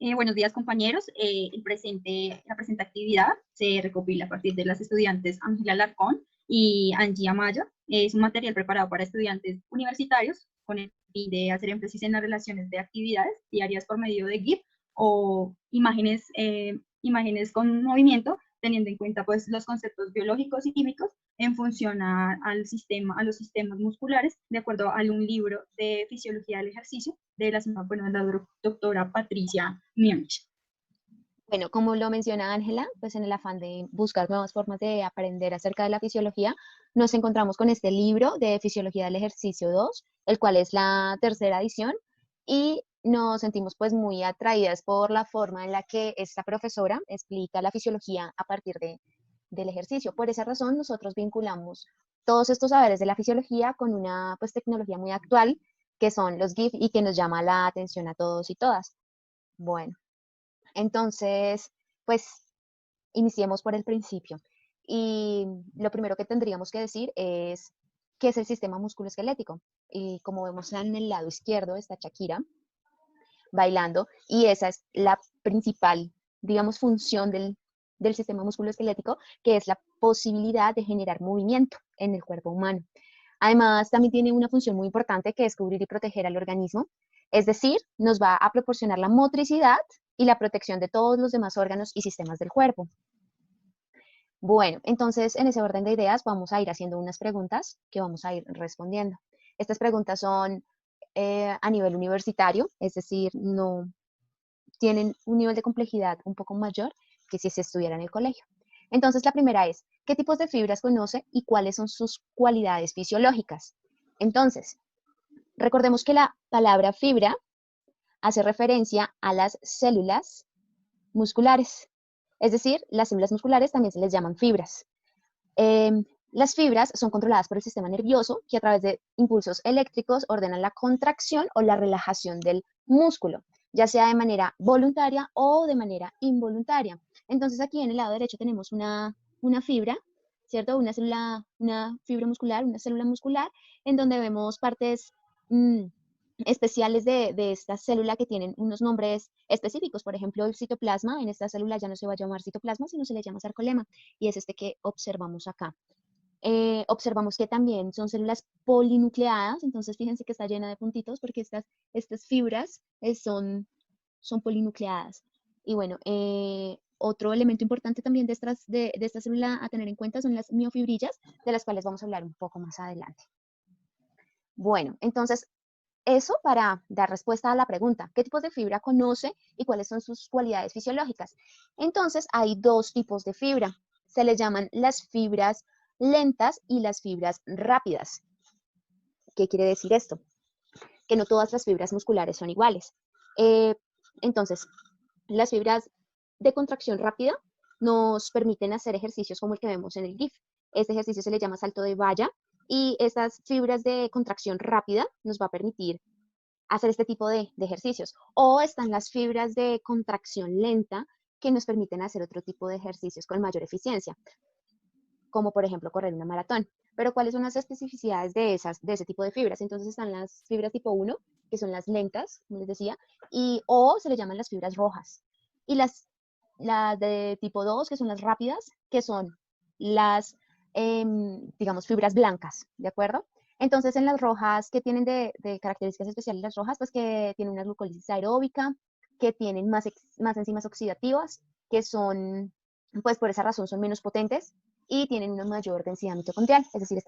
Buenos días, compañeros. La presente actividad se recopila a partir de las estudiantes Ángela Alarcón y Angie Amaya. Es un material preparado para estudiantes universitarios con el fin de hacer énfasis en las relaciones de actividades diarias por medio de GIF o imágenes con movimiento, teniendo en cuenta pues, los conceptos biológicos y químicos en función a los sistemas musculares, de acuerdo a un libro de fisiología del ejercicio de la doctora Patricia Miemich. Bueno, como lo menciona Ángela, pues en el afán de buscar nuevas formas de aprender acerca de la fisiología, nos encontramos con este libro de Fisiología del Ejercicio 2, el cual es la tercera edición, y nos sentimos pues muy atraídas por la forma en la que esta profesora explica la fisiología a partir del ejercicio. Por esa razón, nosotros vinculamos todos estos saberes de la fisiología con una pues tecnología muy actual, que son los GIF y que nos llama la atención a todos y todas. Bueno. Entonces, pues iniciemos por el principio. Y lo primero que tendríamos que decir es qué es el sistema musculoesquelético. Y como vemos en el lado izquierdo está Shakira bailando y esa es la principal, digamos, función del sistema musculoesquelético, que es la posibilidad de generar movimiento en el cuerpo humano. Además, también tiene una función muy importante que es cubrir y proteger al organismo, es decir, nos va a proporcionar la motricidad y la protección de todos los demás órganos y sistemas del cuerpo. Bueno, entonces en ese orden de ideas vamos a ir haciendo unas preguntas que vamos a ir respondiendo. Estas preguntas son a nivel universitario, es decir, no tienen un nivel de complejidad un poco mayor que si se estudiara en el colegio. Entonces la primera es, ¿qué tipos de fibras conoce y cuáles son sus cualidades fisiológicas? Entonces, recordemos que la palabra fibra hace referencia a las células musculares. Es decir, las células musculares también se les llaman fibras. Las fibras son controladas por el sistema nervioso que a través de impulsos eléctricos ordenan la contracción o la relajación del músculo, ya sea de manera voluntaria o de manera involuntaria. Entonces aquí en el lado derecho tenemos una fibra, ¿cierto? Una fibra muscular, una célula muscular, en donde vemos partes especiales de esta célula que tienen unos nombres específicos. Por ejemplo, el citoplasma, en esta célula ya no se va a llamar citoplasma, sino se le llama sarcolema, y es este que observamos acá. Observamos que también son células polinucleadas, entonces fíjense que está llena de puntitos porque estas fibras son polinucleadas. Y bueno, otro elemento importante también de esta célula a tener en cuenta son las miofibrillas, de las cuales vamos a hablar un poco más adelante. Bueno, entonces eso para dar respuesta a la pregunta, ¿qué tipos de fibra conoce y cuáles son sus cualidades fisiológicas? Entonces, hay dos tipos de fibra. Se les llaman las fibras lentas y las fibras rápidas. ¿Qué quiere decir esto? Que no todas las fibras musculares son iguales. Entonces, las fibras de contracción rápida nos permiten hacer ejercicios como el que vemos en el GIF. Este ejercicio se le llama salto de valla y estas fibras de contracción rápida nos va a permitir hacer este tipo de ejercicios. O están las fibras de contracción lenta que nos permiten hacer otro tipo de ejercicios con mayor eficiencia, como por ejemplo correr una maratón. Pero ¿cuáles son las especificidades de ese tipo de fibras? Entonces están las fibras tipo 1, que son las lentas, como les decía, o se le llaman las fibras rojas. Y las de tipo 2, que son las rápidas, que son las, digamos, fibras blancas, ¿de acuerdo? Entonces, en las rojas, ¿qué tienen de características especiales las rojas? Pues que tienen una glucólisis aeróbica, que tienen más enzimas oxidativas, que son, pues por esa razón son menos potentes y tienen una mayor densidad mitocondrial, es decir,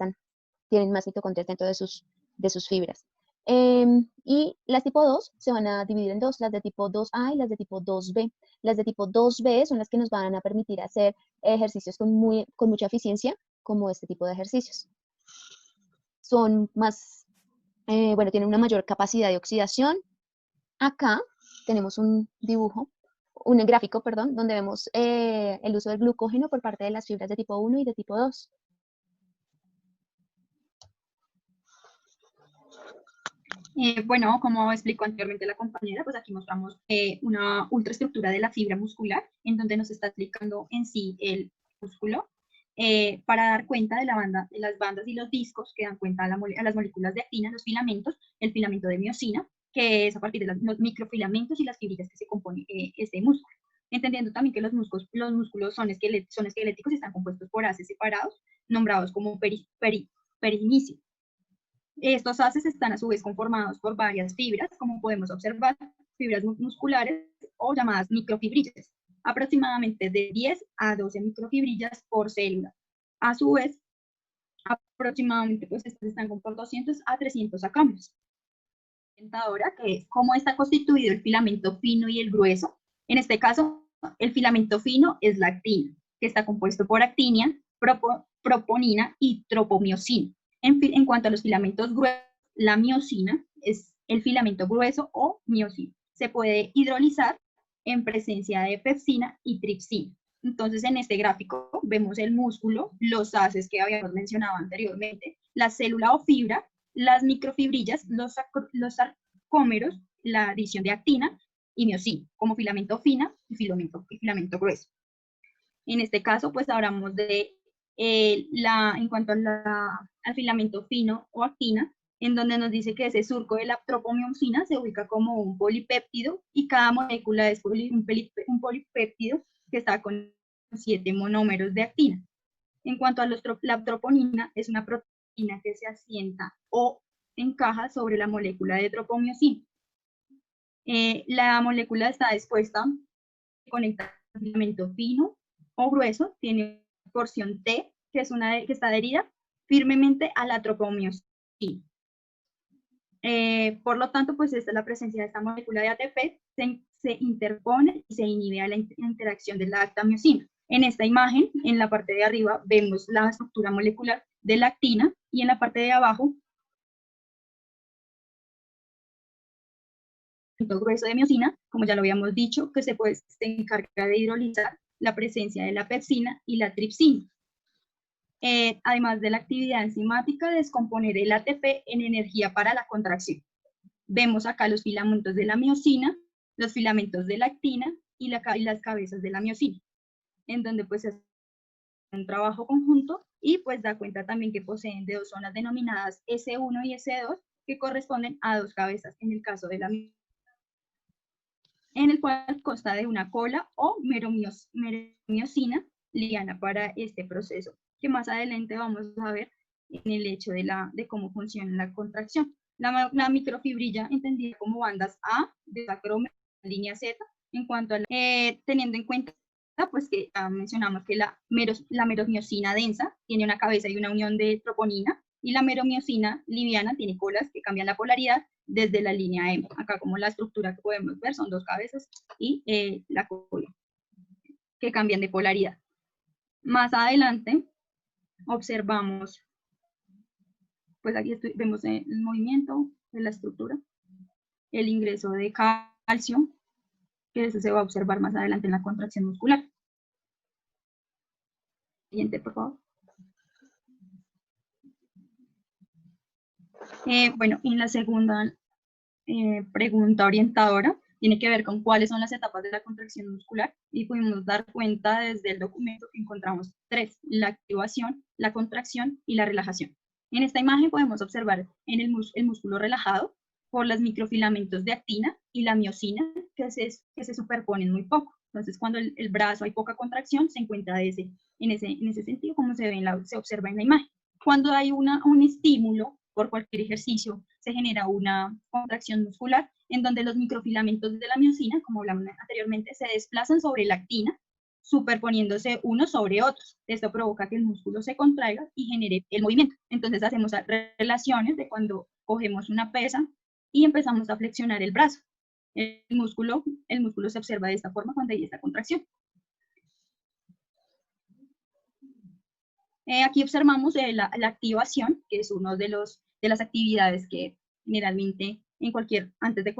tienen más mitocondrias dentro de sus fibras. Y las tipo 2 se van a dividir en dos, las de tipo 2A y las de tipo 2B. Las de tipo 2B son las que nos van a permitir hacer ejercicios con mucha eficiencia, como este tipo de ejercicios. Son más, bueno, tienen una mayor capacidad de oxidación. Acá tenemos un dibujo, un gráfico, perdón, donde vemos el uso del glucógeno por parte de las fibras de tipo 1 y de tipo 2. Bueno, como explicó anteriormente la compañera, pues aquí mostramos una ultraestructura de la fibra muscular, en donde nos está explicando en sí el músculo, para dar cuenta de las bandas y los discos que dan cuenta a las moléculas de actina, los filamentos, el filamento de miosina, que es a partir de los microfilamentos y las fibrillas que se compone este músculo. Entendiendo también que los músculos son esqueléticos y están compuestos por haces separados, nombrados como perinicio. Estos haces están a su vez conformados por varias fibras, como podemos observar, fibras musculares o llamadas microfibrillas, aproximadamente de 10 a 12 microfibrillas por célula. A su vez, aproximadamente pues estas están con por 200 a 300 acámeros. Ahora, que es cómo está constituido el filamento fino y el grueso. En este caso, el filamento fino es la actina, que está compuesto por actina, proponina y tropomiosina. En cuanto a los filamentos gruesos, la miosina es el filamento grueso o miosina. Se puede hidrolizar en presencia de pepsina y tripsina. Entonces, en este gráfico vemos el músculo, los haces que habíamos mencionado anteriormente, la célula o fibra, las microfibrillas, los sarcómeros, la adición de actina y miosina, como filamento fina y filamento grueso. En este caso, pues hablamos de en cuanto al filamento fino o actina, en donde nos dice que ese surco de la tropomiosina se ubica como un polipéptido y cada molécula es un polipéptido que está con 7 monómeros de actina. En cuanto a la troponina, es una proteína que se asienta o encaja sobre la molécula de tropomiosina. La molécula está dispuesta a conectar el filamento fino o grueso, tiene porción T, que está adherida firmemente a la tropomiosina. Por lo tanto, pues esta es la presencia de esta molécula de ATP, se interpone y se inhibe a la interacción de la actamiosina. En esta imagen, en la parte de arriba, vemos la estructura molecular de la actina y en la parte de abajo, el grueso de miosina, como ya lo habíamos dicho, que se encarga de hidrolizar la presencia de la pepsina y la tripsina. Además de la actividad enzimática, descomponer el ATP en energía para la contracción. Vemos acá los filamentos de la miosina, los filamentos de la actina y las cabezas de la miosina, en donde pues es un trabajo conjunto y pues da cuenta también que poseen de dos zonas denominadas S1 y S2 que corresponden a dos cabezas en el caso de la miosina, en el cual consta de una cola o meromiosina liviana para este proceso, que más adelante vamos a ver en el hecho de cómo funciona la contracción. La microfibrilla entendida como bandas A de sacrómero, línea Z, en cuanto a teniendo en cuenta pues que ya mencionamos que la meromiosina densa tiene una cabeza y una unión de troponina, y la meromiosina liviana tiene colas que cambian la polaridad desde la línea M. Acá como la estructura que podemos ver son dos cabezas y la cola que cambian de polaridad. Más adelante observamos, pues aquí vemos el movimiento de la estructura, el ingreso de calcio, que eso se va a observar más adelante en la contracción muscular. Siguiente, por favor. Bueno, en la segunda pregunta orientadora tiene que ver con cuáles son las etapas de la contracción muscular y pudimos dar cuenta desde el documento que encontramos 3, la activación, la contracción y la relajación. En esta imagen podemos observar en el músculo relajado por los microfilamentos de actina y la miosina que se superponen muy poco. Entonces, cuando el brazo hay poca contracción, se encuentra en ese sentido, como se observa en la imagen. Cuando hay un estímulo por cualquier ejercicio, se genera una contracción muscular en donde los microfilamentos de la miosina, como hablamos anteriormente, se desplazan sobre la actina, superponiéndose unos sobre otros. Esto provoca que el músculo se contraiga y genere el movimiento. Entonces hacemos relaciones de cuando cogemos una pesa y empezamos a flexionar el brazo. El músculo se observa de esta forma cuando hay esta contracción. Aquí observamos la activación, que es uno de las actividades que generalmente antes de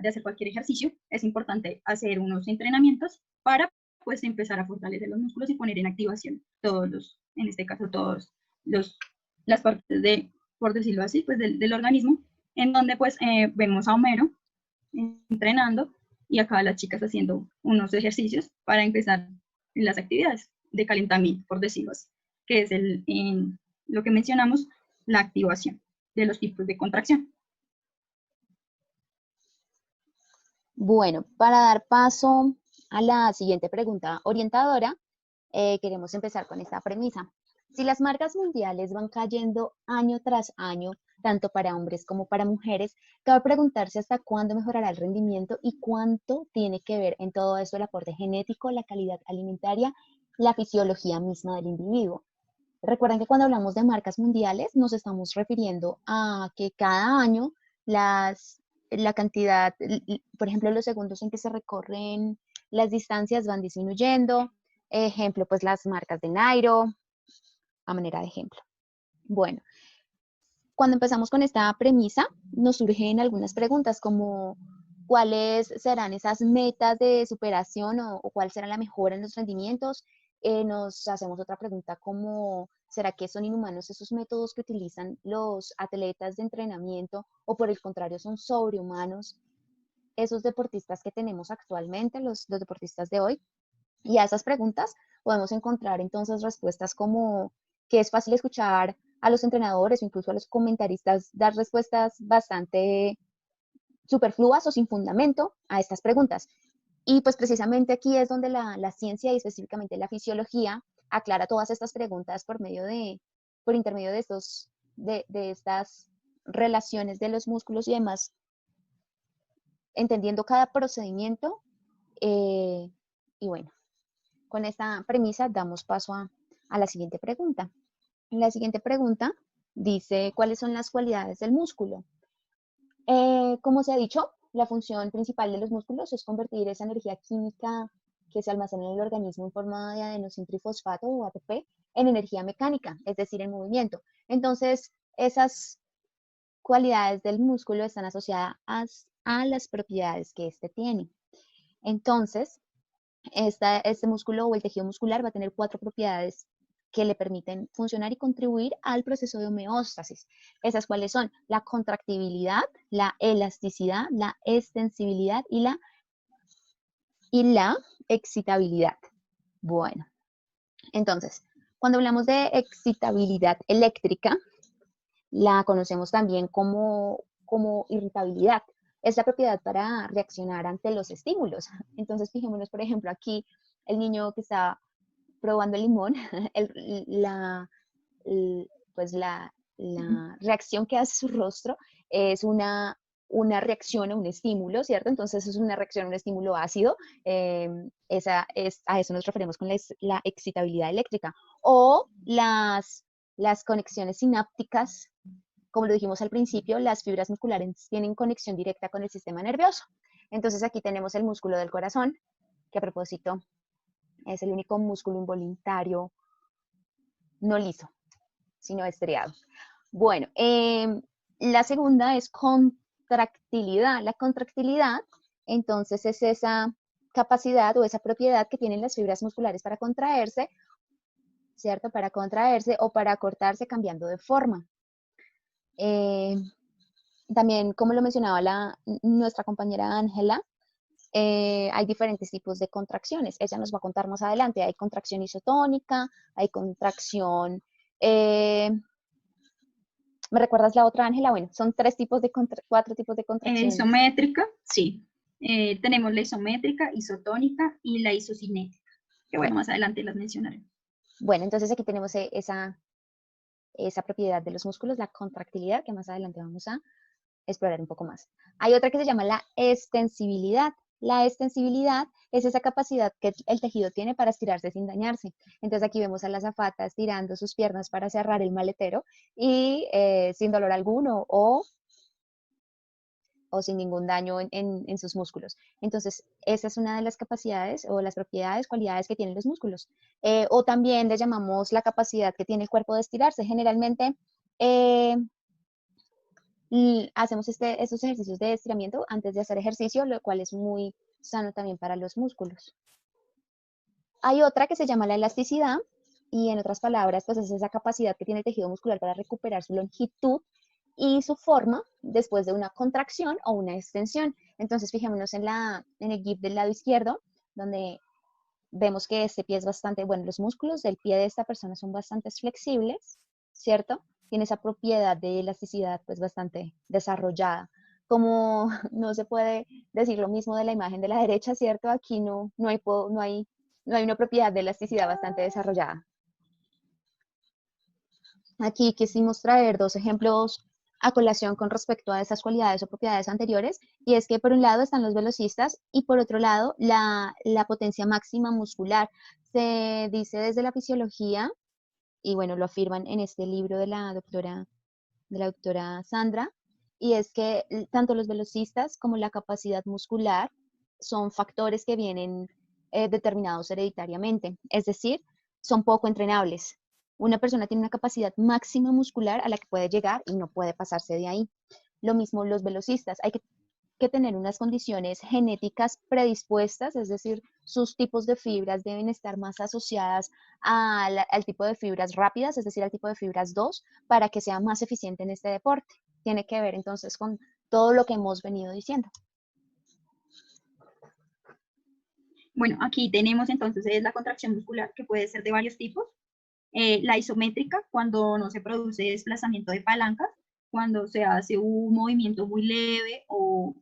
hacer cualquier ejercicio es importante hacer unos entrenamientos para pues empezar a fortalecer los músculos y poner en activación en este caso las partes por decirlo así, pues del organismo, en donde pues vemos a Homero entrenando y acá las chicas haciendo unos ejercicios para empezar las actividades de calentamiento, por decirlo así, que es lo que mencionamos, la activación de los tipos de contracción. Bueno, para dar paso a la siguiente pregunta orientadora, queremos empezar con esta premisa. Si las marcas mundiales van cayendo año tras año, tanto para hombres como para mujeres, cabe preguntarse hasta cuándo mejorará el rendimiento y cuánto tiene que ver en todo esto el aporte genético, la calidad alimentaria, la fisiología misma del individuo. Recuerden que cuando hablamos de marcas mundiales nos estamos refiriendo a que cada año la cantidad, por ejemplo, los segundos en que se recorren las distancias van disminuyendo. Ejemplo, pues las marcas de Nairo, a manera de ejemplo. Bueno, cuando empezamos con esta premisa, nos surgen algunas preguntas como cuáles serán esas metas de superación o cuál será la mejora en los rendimientos. Nos hacemos otra pregunta como, ¿será que son inhumanos esos métodos que utilizan los atletas de entrenamiento o por el contrario son sobrehumanos esos deportistas que tenemos actualmente, los deportistas de hoy? Y a esas preguntas podemos encontrar entonces respuestas como que es fácil escuchar a los entrenadores o incluso a los comentaristas dar respuestas bastante superfluas o sin fundamento a estas preguntas. Y pues precisamente aquí es donde la ciencia y específicamente la fisiología aclara todas estas preguntas por intermedio de de estas relaciones de los músculos y demás, entendiendo cada procedimiento. Y bueno, con esta premisa damos paso a la siguiente pregunta. La siguiente pregunta dice, ¿cuáles son las cualidades del músculo? Como se ha dicho, la función principal de los músculos es convertir esa energía química que se almacena en el organismo en forma de adenosintrifosfato o ATP en energía mecánica, es decir, en movimiento. Entonces, esas cualidades del músculo están asociadas a las propiedades que éste tiene. Entonces, este músculo o el tejido muscular va a tener 4 propiedades que le permiten funcionar y contribuir al proceso de homeostasis. Esas cuales son la contractibilidad, la elasticidad, la extensibilidad y la excitabilidad. Bueno, entonces, cuando hablamos de excitabilidad eléctrica, la conocemos también como irritabilidad. Es la propiedad para reaccionar ante los estímulos. Entonces, fijémonos, por ejemplo, aquí el niño que está probando el limón, la, pues la reacción que hace su rostro es una reacción a un estímulo, ¿cierto? Entonces es una reacción a un estímulo ácido. A eso nos referimos con la excitabilidad eléctrica. O las conexiones sinápticas, como lo dijimos al principio, las fibras musculares tienen conexión directa con el sistema nervioso. Entonces aquí tenemos el músculo del corazón, que a propósito es el único músculo involuntario no liso, sino estriado. Bueno, la segunda es contractilidad. La contractilidad, entonces, es esa capacidad o esa propiedad que tienen las fibras musculares para contraerse, ¿cierto? Para contraerse o para cortarse cambiando de forma. También, como lo mencionaba nuestra compañera Ángela, hay diferentes tipos de contracciones. Ella nos va a contar más adelante. Hay contracción isotónica, hay contracción... ¿Me recuerdas la otra, Ángela? Bueno, son 4 tipos de contracciones. Isométrica, sí. Tenemos la isométrica, isotónica y la isocinética, que bueno, más adelante las mencionaré. Bueno, entonces aquí tenemos esa propiedad de los músculos, la contractilidad, que más adelante vamos a explorar un poco más. Hay otra que se llama la extensibilidad. La extensibilidad es esa capacidad que el tejido tiene para estirarse sin dañarse. Entonces aquí vemos a la azafata estirando sus piernas para cerrar el maletero y sin dolor alguno o sin ningún daño en sus músculos. Entonces, esa es una de las capacidades o las propiedades, cualidades que tienen los músculos. O también le llamamos la capacidad que tiene el cuerpo de estirarse. Generalmente, hacemos estos ejercicios de estiramiento antes de hacer ejercicio, lo cual es muy sano también para los músculos. Hay otra que se llama la elasticidad y en otras palabras, pues es esa capacidad que tiene el tejido muscular para recuperar su longitud y su forma después de una contracción o una extensión. Entonces, fijémonos en el GIF del lado izquierdo, donde vemos que este pie es bastante, bueno, los músculos del pie de esta persona son bastante flexibles, ¿cierto? Tiene esa propiedad de elasticidad pues bastante desarrollada. como no se puede decir lo mismo de la imagen de la derecha, ¿cierto? Aquí no hay una propiedad de elasticidad bastante desarrollada. Aquí quisimos traer dos ejemplos a colación con respecto a esas cualidades o propiedades anteriores, y es que por un lado están los velocistas y por otro lado la potencia máxima muscular. Se dice desde la fisiología, y bueno, lo afirman en este libro de la doctora Sandra, y es que tanto los velocistas como la capacidad muscular son factores que vienen determinados hereditariamente, es decir, son poco entrenables. Una persona tiene una capacidad máxima muscular a la que puede llegar y no puede pasarse de ahí. Lo mismo los velocistas, hay que tener unas condiciones genéticas predispuestas, es decir, sus tipos de fibras deben estar más asociadas al tipo de fibras rápidas, es decir, al tipo de fibras 2, para que sea más eficiente en este deporte. Tiene que ver entonces con todo lo que hemos venido diciendo. Bueno, aquí tenemos entonces la contracción muscular, que puede ser de varios tipos. La isométrica, cuando no se produce desplazamiento de palancas, cuando se hace un movimiento muy leve o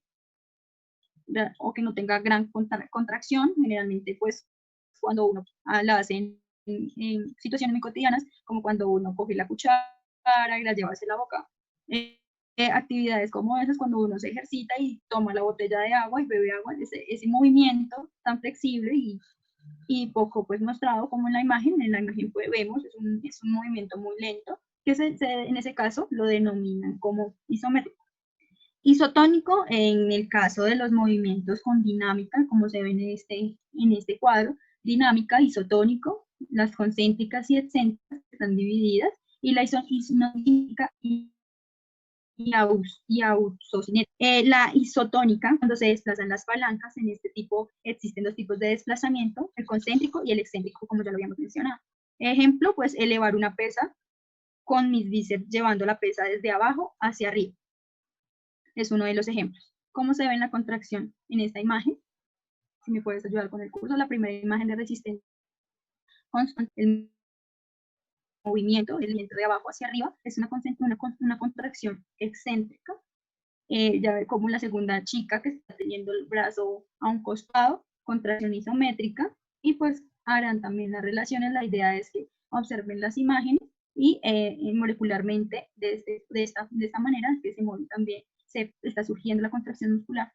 que no tenga gran contracción, generalmente pues cuando uno la hace en situaciones muy cotidianas, como cuando uno coge la cuchara y la lleva hacia la boca. Actividades como esas, cuando uno se ejercita y toma la botella de agua y bebe agua, ese movimiento tan flexible y poco pues mostrado como en la imagen pues vemos, es un movimiento muy lento, que en ese caso lo denominan como isométrico. Isotónico, en el caso de los movimientos con dinámica, como se ve en este cuadro, dinámica, isotónico, las concéntricas y excéntricas están divididas, y la isocinética y ausocinética. La isotónica, cuando se desplazan las palancas, en este tipo existen dos tipos de desplazamiento, el concéntrico y el excéntrico, como ya lo habíamos mencionado. Ejemplo, pues elevar una pesa con mis bíceps llevando la pesa desde abajo hacia arriba. Es uno de los ejemplos. ¿Cómo se ve en la contracción en esta imagen? Si me puedes ayudar con el curso, la primera imagen de resistencia constante, el movimiento de abajo hacia arriba, es una contracción excéntrica. Ya ve como la segunda chica que está teniendo el brazo a un costado, contracción isométrica, y pues harán también las relaciones. La idea es que observen las imágenes y molecularmente de esta manera que se mueve también, se está surgiendo la contracción muscular.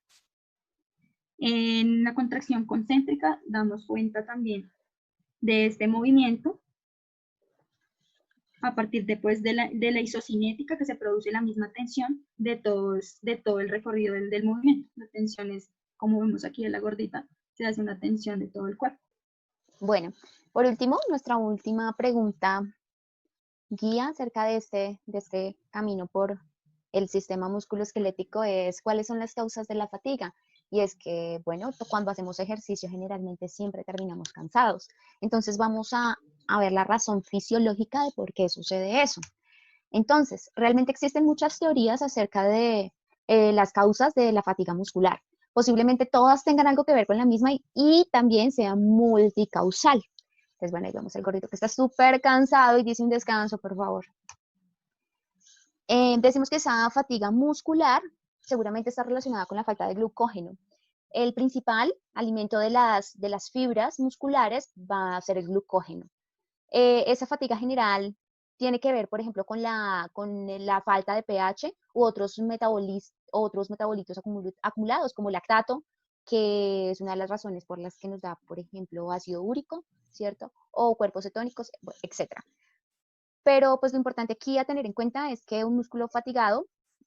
En la contracción concéntrica damos cuenta también de este movimiento a partir de la isocinética, que se produce la misma tensión de todo el recorrido del movimiento. La tensión es, como vemos aquí en la gordita, se hace una tensión de todo el cuerpo. Bueno, por último, nuestra última pregunta guía acerca de este camino por el sistema musculoesquelético es ¿cuáles son las causas de la fatiga? Y es que, bueno, cuando hacemos ejercicio generalmente siempre terminamos cansados. Entonces vamos a ver la razón fisiológica de por qué sucede eso. Entonces, realmente existen muchas teorías acerca de las causas de la fatiga muscular. Posiblemente todas tengan algo que ver con la misma y también sea multicausal. Entonces, bueno, ahí vemos el gordito que está súper cansado y dice un descanso, por favor. Decimos que esa fatiga muscular seguramente está relacionada con la falta de glucógeno. El principal alimento de las fibras musculares va a ser el glucógeno. Esa fatiga general tiene que ver, por ejemplo, con la falta de pH u otros metabolitos acumulados, como lactato, que es una de las razones por las que nos da, por ejemplo, ácido úrico, ¿cierto? O cuerpos cetónicos, etc. Pero pues lo importante aquí a tener en cuenta es que un músculo fatigado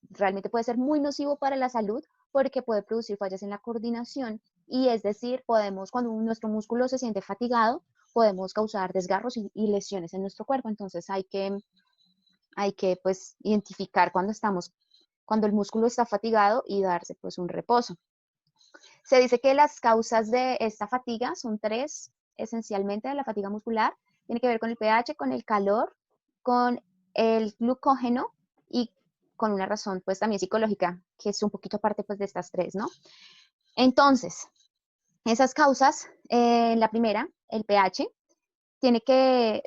realmente puede ser muy nocivo para la salud porque puede producir fallas en la coordinación y es decir, cuando nuestro músculo se siente fatigado, podemos causar desgarros y lesiones en nuestro cuerpo. Entonces hay que pues identificar cuando el músculo está fatigado y darse pues un reposo. Se dice que las causas de esta fatiga son tres, esencialmente, de la fatiga muscular. Tiene que ver con el pH, con el calor, con el glucógeno y con una razón pues también psicológica, que es un poquito aparte pues de estas tres, ¿no? Entonces, esas causas, la primera, el pH,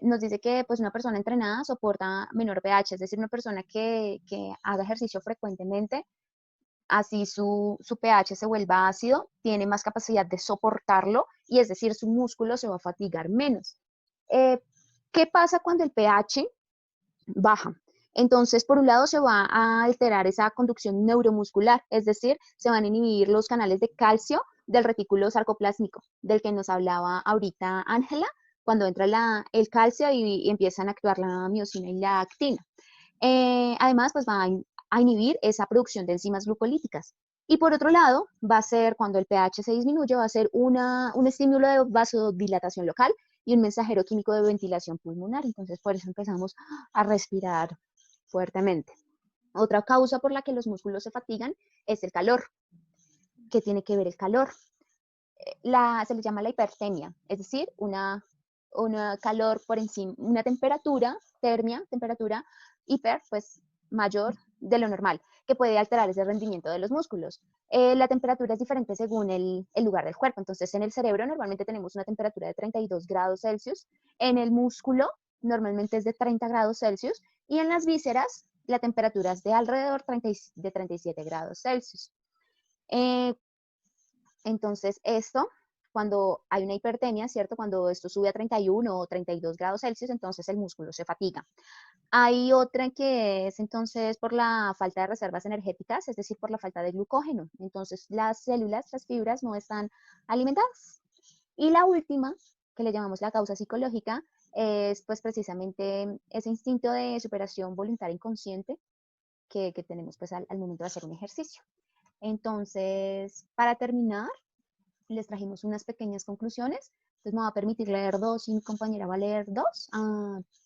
nos dice que pues una persona entrenada soporta menor pH, es decir, una persona que haga ejercicio frecuentemente así su pH se vuelva ácido, tiene más capacidad de soportarlo y es decir, su músculo se va a fatigar menos. ¿Qué pasa cuando el pH baja? Entonces, por un lado, se va a alterar esa conducción neuromuscular, es decir, se van a inhibir los canales de calcio del retículo sarcoplásmico, del que nos hablaba ahorita Ángela, cuando entra el calcio y empiezan a actuar la miosina y la actina. Además, pues va a inhibir esa producción de enzimas glucolíticas. Y por otro lado, va a ser, cuando el pH se disminuye, va a ser un estímulo de vasodilatación local y un mensajero químico de ventilación pulmonar. Entonces, por eso empezamos a respirar fuertemente. Otra causa por la que los músculos se fatigan es el calor. ¿Qué tiene que ver el calor? Se le llama la hipertermia, es decir, una calor por encima, una temperatura, temperatura hiper, pues mayor de lo normal, que puede alterar ese rendimiento de los músculos. La temperatura es diferente según el lugar del cuerpo. Entonces, en el cerebro normalmente tenemos una temperatura de 32 grados Celsius, en el músculo normalmente es de 30 grados Celsius y en las vísceras la temperatura es de alrededor de 37 grados Celsius. Entonces, esto, cuando hay una hipertermia, ¿cierto? Cuando esto sube a 31 o 32 grados Celsius, entonces el músculo se fatiga. Hay otra que es entonces por la falta de reservas energéticas, es decir, por la falta de glucógeno. Entonces, las células, las fibras no están alimentadas. Y la última, que le llamamos la causa psicológica, es pues precisamente ese instinto de superación voluntaria inconsciente que tenemos pues al momento de hacer un ejercicio. Entonces, para terminar, les trajimos unas pequeñas conclusiones. Entonces, me va a permitir leer dos y mi compañera va a leer dos,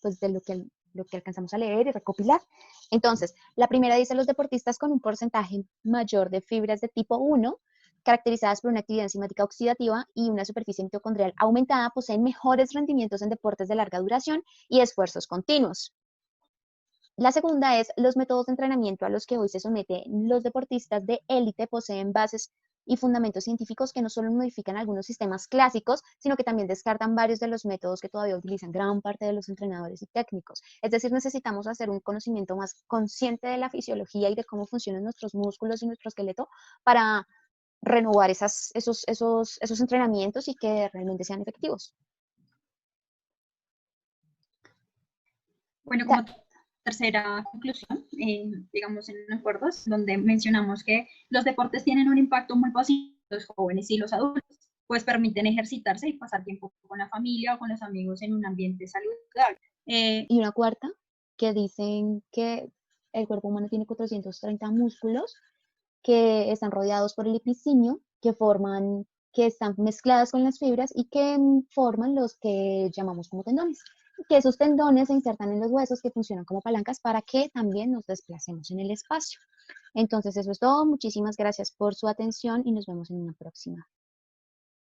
pues de lo que alcanzamos a leer y recopilar. Entonces, la primera dice: los deportistas con un porcentaje mayor de fibras de tipo 1, caracterizadas por una actividad enzimática oxidativa y una superficie mitocondrial aumentada, poseen mejores rendimientos en deportes de larga duración y esfuerzos continuos. La segunda es: los métodos de entrenamiento a los que hoy se someten los deportistas de élite poseen bases y fundamentos científicos que no solo modifican algunos sistemas clásicos, sino que también descartan varios de los métodos que todavía utilizan gran parte de los entrenadores y técnicos. Es decir, necesitamos hacer un conocimiento más consciente de la fisiología y de cómo funcionan nuestros músculos y nuestro esqueleto para renovar esos entrenamientos y que realmente sean efectivos. Bueno, como tercera conclusión, digamos en acuerdos, donde mencionamos que los deportes tienen un impacto muy positivo en los jóvenes y los adultos, pues permiten ejercitarse y pasar tiempo con la familia o con los amigos en un ambiente saludable. Y una cuarta, que dicen que el cuerpo humano tiene 430 músculos que están rodeados por el epicinio, que están mezcladas con las fibras y que forman los que llamamos como tendones. Que esos tendones se insertan en los huesos que funcionan como palancas para que también nos desplacemos en el espacio. Entonces, eso es todo. Muchísimas gracias por su atención y nos vemos en una próxima.